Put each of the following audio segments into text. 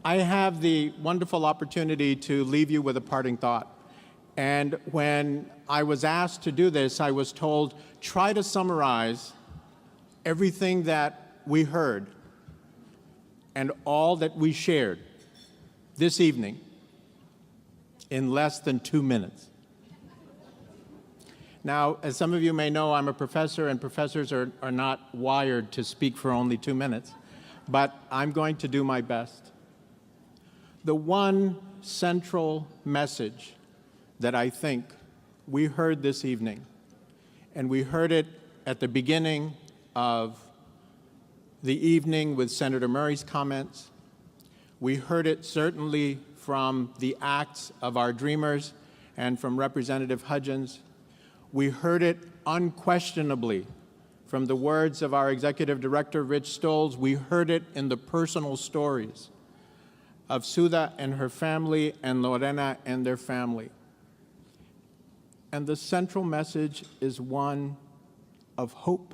I have the wonderful opportunity to leave you with a parting thought. And when I was asked to do this, I was told, try to summarize everything that we heard and all that we shared this evening in less than 2 minutes. Now, as some of you may know, I'm a professor, and professors are not wired to speak for only 2 minutes, but I'm going to do my best. The one central message that I think we heard this evening, and we heard it at the beginning of the evening with Senator Murray's comments. We heard it certainly from the acts of our dreamers and from Representative Hudgens. We heard it unquestionably from the words of our Executive Director, Rich Stolz. We heard it in the personal stories of Sudha and her family and Lorena and their family. And the central message is one of hope.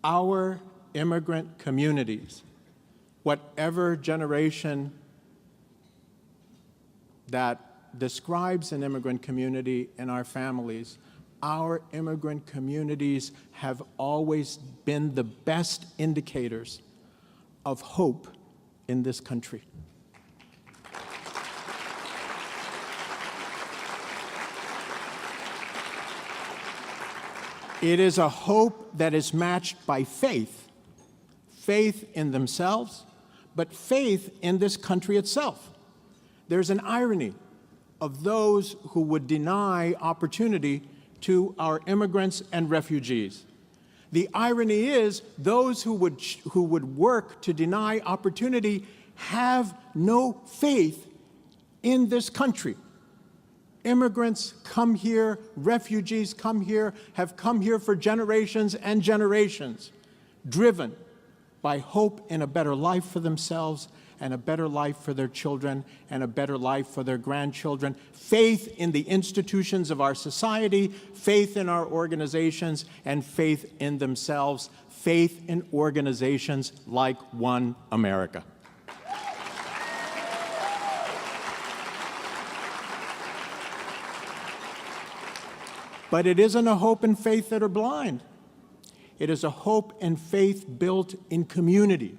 Our immigrant communities, whatever generation that describes an immigrant community in our families, our immigrant communities have always been the best indicators of hope in this country. It is a hope that is matched by faith, faith in themselves, but faith in this country itself. There's an irony of those who would deny opportunity to our immigrants and refugees. The irony is those who would work to deny opportunity have no faith in this country. Immigrants come here, refugees come here, have come here for generations and generations, driven by hope in a better life for themselves and a better life for their children and a better life for their grandchildren, faith in the institutions of our society, faith in our organizations, and faith in themselves, faith in organizations like OneAmerica. But it isn't a hope and faith that are blind. It is a hope and faith built in community.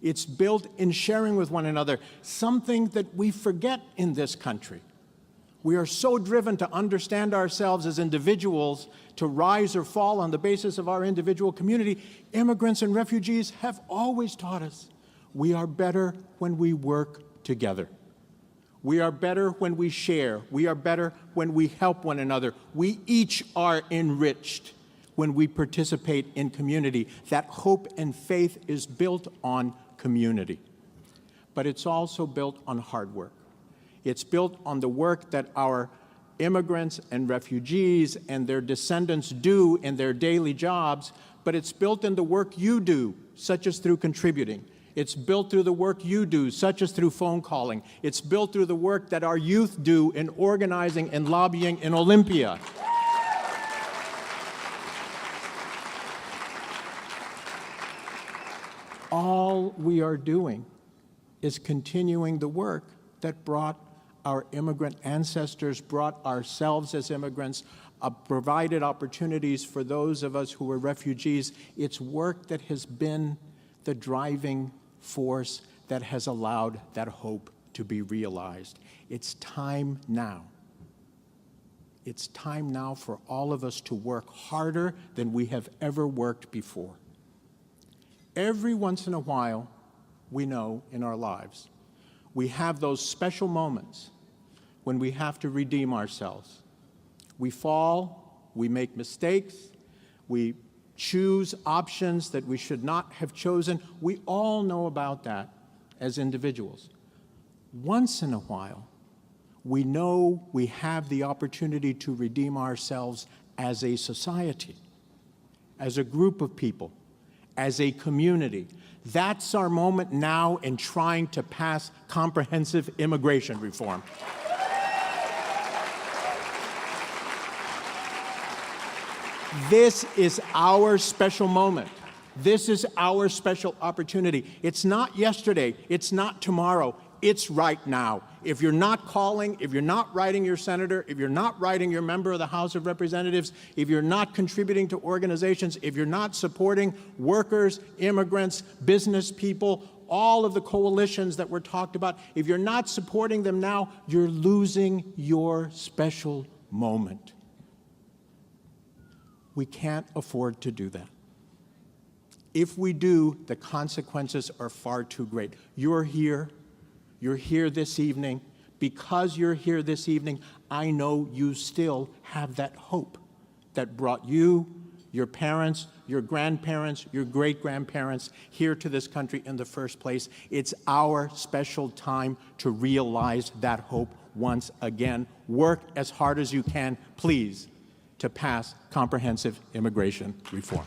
It's built in sharing with one another, something that we forget in this country. We are so driven to understand ourselves as individuals, to rise or fall on the basis of our individual community. Immigrants and refugees have always taught us we are better when we work together. We are better when we share. We are better when we help one another. We each are enriched when we participate in community. That hope and faith is built on community. But it's also built on hard work. It's built on the work that our immigrants and refugees and their descendants do in their daily jobs, but it's built in the work you do, such as through contributing. It's built through the work you do, such as through phone calling. It's built through the work that our youth do in organizing and lobbying in Olympia. All we are doing is continuing the work that brought our immigrant ancestors, brought ourselves as immigrants, provided opportunities for those of us who were refugees. It's work that has been the driving force that has allowed that hope to be realized. It's time now. It's time now for all of us to work harder than we have ever worked before. Every once in a while, we know in our lives, we have those special moments when we have to redeem ourselves. We fall, we make mistakes, we choose options that we should not have chosen. We all know about that as individuals. Once in a while, we know we have the opportunity to redeem ourselves as a society, as a group of people, as a community. That's our moment now in trying to pass comprehensive immigration reform. This is our special moment. This is our special opportunity. It's not yesterday. It's not tomorrow. It's right now. If you're not calling, if you're not writing your senator, if you're not writing your member of the House of Representatives, if you're not contributing to organizations, if you're not supporting workers, immigrants, business people, all of the coalitions that were talked about, if you're not supporting them now, you're losing your special moment. We can't afford to do that. If we do, the consequences are far too great. You're here this evening. Because you're here this evening, I know you still have that hope that brought you, your parents, your grandparents, your great-grandparents here to this country in the first place. It's our special time to realize that hope once again. Work as hard as you can, please, to pass comprehensive immigration reform.